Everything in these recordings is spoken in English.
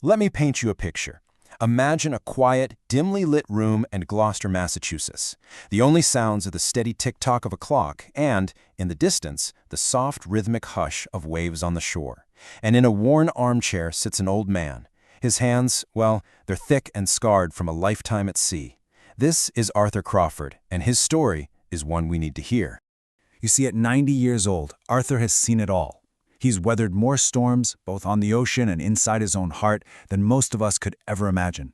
Let me paint you a picture. Imagine a quiet, dimly lit room in Gloucester, Massachusetts. The only sounds are the steady tick-tock of a clock and, in the distance, the soft, rhythmic hush of waves on the shore. And in a worn armchair sits an old man. His hands, well, they're thick and scarred from a lifetime at sea. This is Arthur Crawford, and his story is one we need to hear. You see, at 90 years old, Arthur has seen it all. He's weathered more storms, both on the ocean and inside his own heart, than most of us could ever imagine.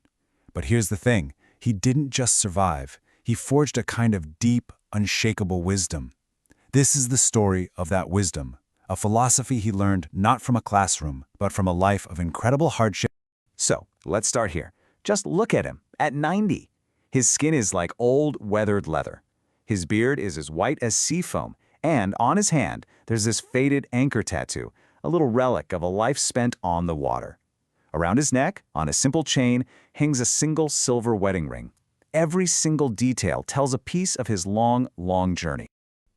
But here's the thing, he didn't just survive. He forged a kind of deep, unshakable wisdom. This is the story of that wisdom, a philosophy he learned not from a classroom, but from a life of incredible hardship. So, let's start here. Just look at him, at 90. His skin is like old, weathered leather. His beard is as white as sea foam, and on his hand, there's this faded anchor tattoo, a little relic of a life spent on the water. Around his neck, on a simple chain, hangs a single silver wedding ring. Every single detail tells a piece of his long, long journey.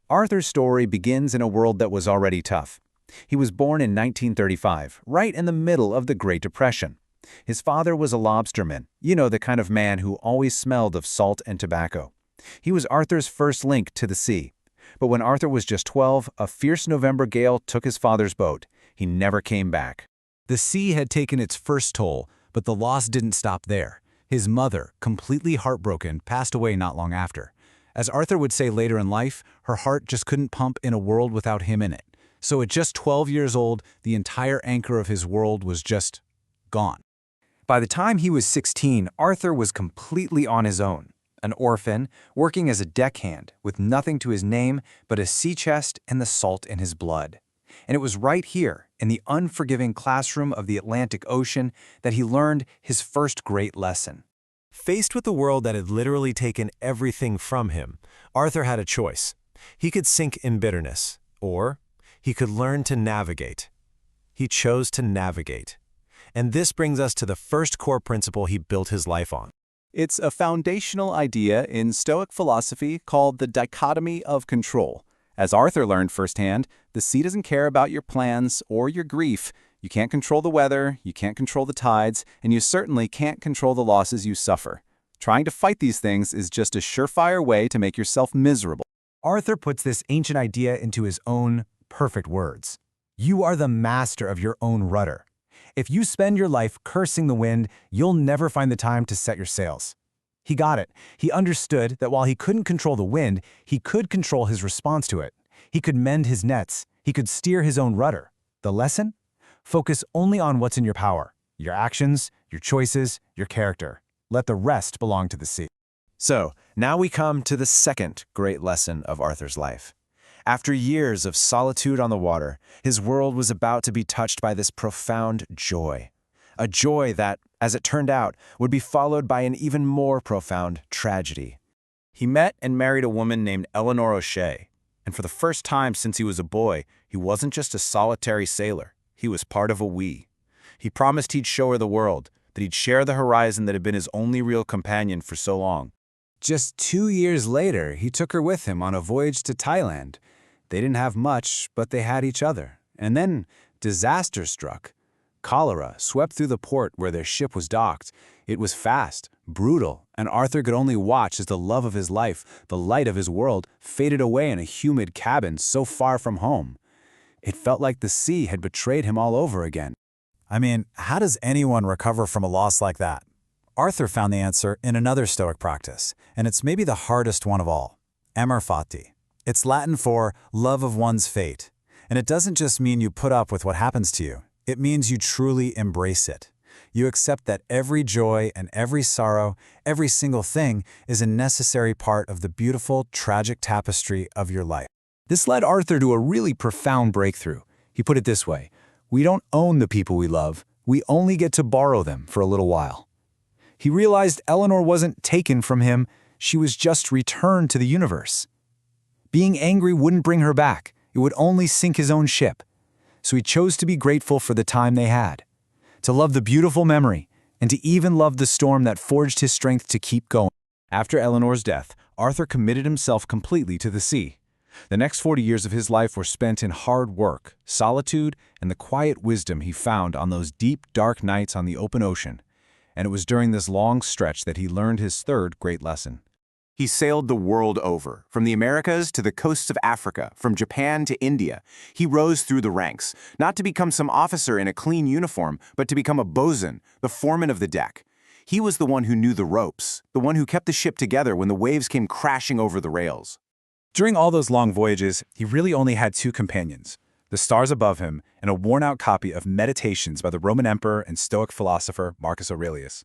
Arthur's story begins in a world that was already tough. He was born in 1935, right in the middle of the Great Depression. His father was a lobsterman, the kind of man who always smelled of salt and tobacco. He was Arthur's first link to the sea. But when Arthur was just 12, a fierce November gale took his father's boat. He never came back. The sea had taken its first toll, but the loss didn't stop there. His mother, completely heartbroken, passed away not long after. As Arthur would say later in life, her heart just couldn't pump in a world without him in it. So at just 12 years old, the entire anchor of his world was just gone. By the time he was 16, Arthur was completely on his own. An orphan, working as a deckhand, with nothing to his name but a sea chest and the salt in his blood. And it was right here, in the unforgiving classroom of the Atlantic Ocean, that he learned his first great lesson. Faced with a world that had literally taken everything from him, Arthur had a choice. He could sink in bitterness, or he could learn to navigate. He chose to navigate. And this brings us to the first core principle he built his life on. It's a foundational idea in Stoic philosophy called the dichotomy of control. As Arthur learned firsthand, the sea doesn't care about your plans or your grief. You can't control the weather, you can't control the tides, and you certainly can't control the losses you suffer. Trying to fight these things is just a surefire way to make yourself miserable. Arthur puts this ancient idea into his own perfect words. You are the master of your own rudder. If you spend your life cursing the wind, you'll never find the time to set your sails. He got it. He understood that while he couldn't control the wind, he could control his response to it. He could mend his nets. He could steer his own rudder. The lesson? Focus only on what's in your power, your actions, your choices, your character. Let the rest belong to the sea. So, now we come to the second great lesson of Arthur's life. After years of solitude on the water, his world was about to be touched by this profound joy. A joy that, as it turned out, would be followed by an even more profound tragedy. He met and married a woman named Eleanor O'Shea, and for the first time since he was a boy, he wasn't just a solitary sailor, he was part of a we. He promised he'd show her the world, that he'd share the horizon that had been his only real companion for so long. Just 2 years later, he took her with him on a voyage to Thailand. They didn't have much, but they had each other. And then disaster struck. Cholera swept through the port where their ship was docked. It was fast, brutal, and Arthur could only watch as the love of his life, the light of his world, faded away in a humid cabin so far from home. It felt like the sea had betrayed him all over again. I mean, how does anyone recover from a loss like that? Arthur found the answer in another Stoic practice, and it's maybe the hardest one of all, amor fati. It's Latin for love of one's fate. And it doesn't just mean you put up with what happens to you. It means you truly embrace it. You accept that every joy and every sorrow, every single thing, is a necessary part of the beautiful, tragic tapestry of your life. This led Arthur to a really profound breakthrough. He put it this way: we don't own the people we love, we only get to borrow them for a little while. He realized Eleanor wasn't taken from him, she was just returned to the universe. Being angry wouldn't bring her back, it would only sink his own ship. So he chose to be grateful for the time they had, to love the beautiful memory, and to even love the storm that forged his strength to keep going. After Eleanor's death, Arthur committed himself completely to the sea. The next 40 years of his life were spent in hard work, solitude, and the quiet wisdom he found on those deep, dark nights on the open ocean. And it was during this long stretch that he learned his third great lesson. He sailed the world over, from the Americas to the coasts of Africa, from Japan to India. He rose through the ranks, not to become some officer in a clean uniform, but to become a boatswain, the foreman of the deck. He was the one who knew the ropes, the one who kept the ship together when the waves came crashing over the rails. During all those long voyages, he really only had two companions, the stars above him and a worn-out copy of Meditations by the Roman emperor and Stoic philosopher Marcus Aurelius.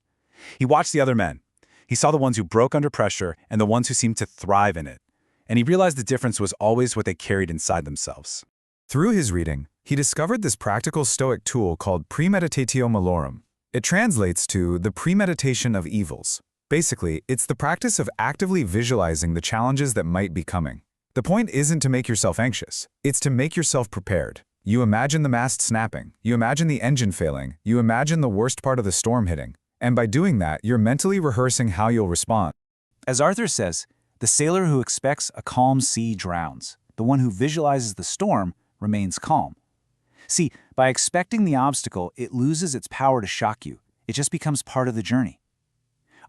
He watched the other men. He saw the ones who broke under pressure and the ones who seemed to thrive in it. And he realized the difference was always what they carried inside themselves. Through his reading, he discovered this practical Stoic tool called premeditatio malorum. It translates to the premeditation of evils. Basically, it's the practice of actively visualizing the challenges that might be coming. The point isn't to make yourself anxious. It's to make yourself prepared. You imagine the mast snapping. You imagine the engine failing. You imagine the worst part of the storm hitting. And by doing that, you're mentally rehearsing how you'll respond. As Arthur says, the sailor who expects a calm sea drowns. The one who visualizes the storm remains calm. See, by expecting the obstacle, it loses its power to shock you. It just becomes part of the journey.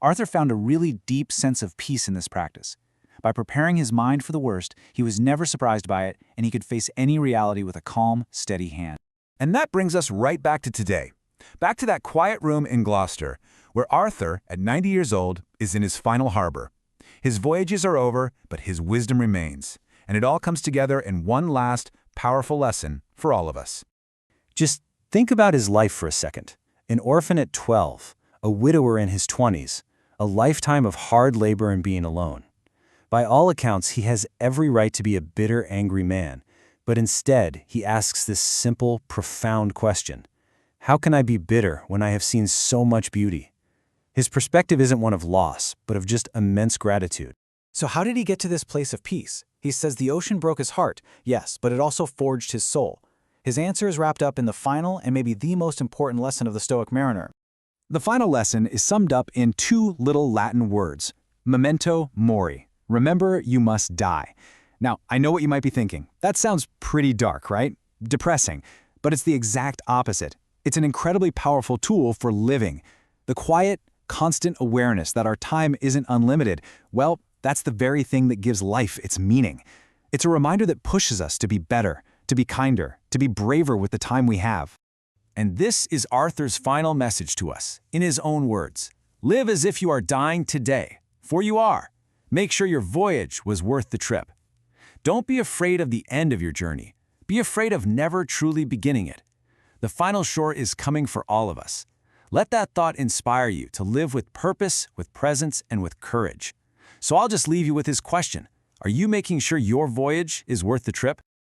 Arthur found a really deep sense of peace in this practice. By preparing his mind for the worst, he was never surprised by it, and he could face any reality with a calm, steady hand. And that brings us right back to today. Back to that quiet room in Gloucester, where Arthur, at 90 years old, is in his final harbor. His voyages are over, but his wisdom remains. And it all comes together in one last, powerful lesson for all of us. Just think about his life for a second. An orphan at 12, a widower in his 20s, a lifetime of hard labor and being alone. By all accounts, he has every right to be a bitter, angry man, but instead, he asks this simple, profound question. How can I be bitter when I have seen so much beauty? His perspective isn't one of loss, but of just immense gratitude. So how did he get to this place of peace? He says the ocean broke his heart, yes, but it also forged his soul. His answer is wrapped up in the final and maybe the most important lesson of the Stoic Mariner. The final lesson is summed up in two little Latin words, memento mori. Remember, you must die. Now, I know what you might be thinking. That sounds pretty dark, right? Depressing. But it's the exact opposite. It's an incredibly powerful tool for living. The quiet, constant awareness that our time isn't unlimited, well, that's the very thing that gives life its meaning. It's a reminder that pushes us to be better, to be kinder, to be braver with the time we have. And this is Arthur's final message to us, in his own words. Live as if you are dying today, for you are. Make sure your voyage was worth the trip. Don't be afraid of the end of your journey. Be afraid of never truly beginning it. The final shore is coming for all of us. Let that thought inspire you to live with purpose, with presence, and with courage. So I'll just leave you with his question. Are you making sure your voyage is worth the trip?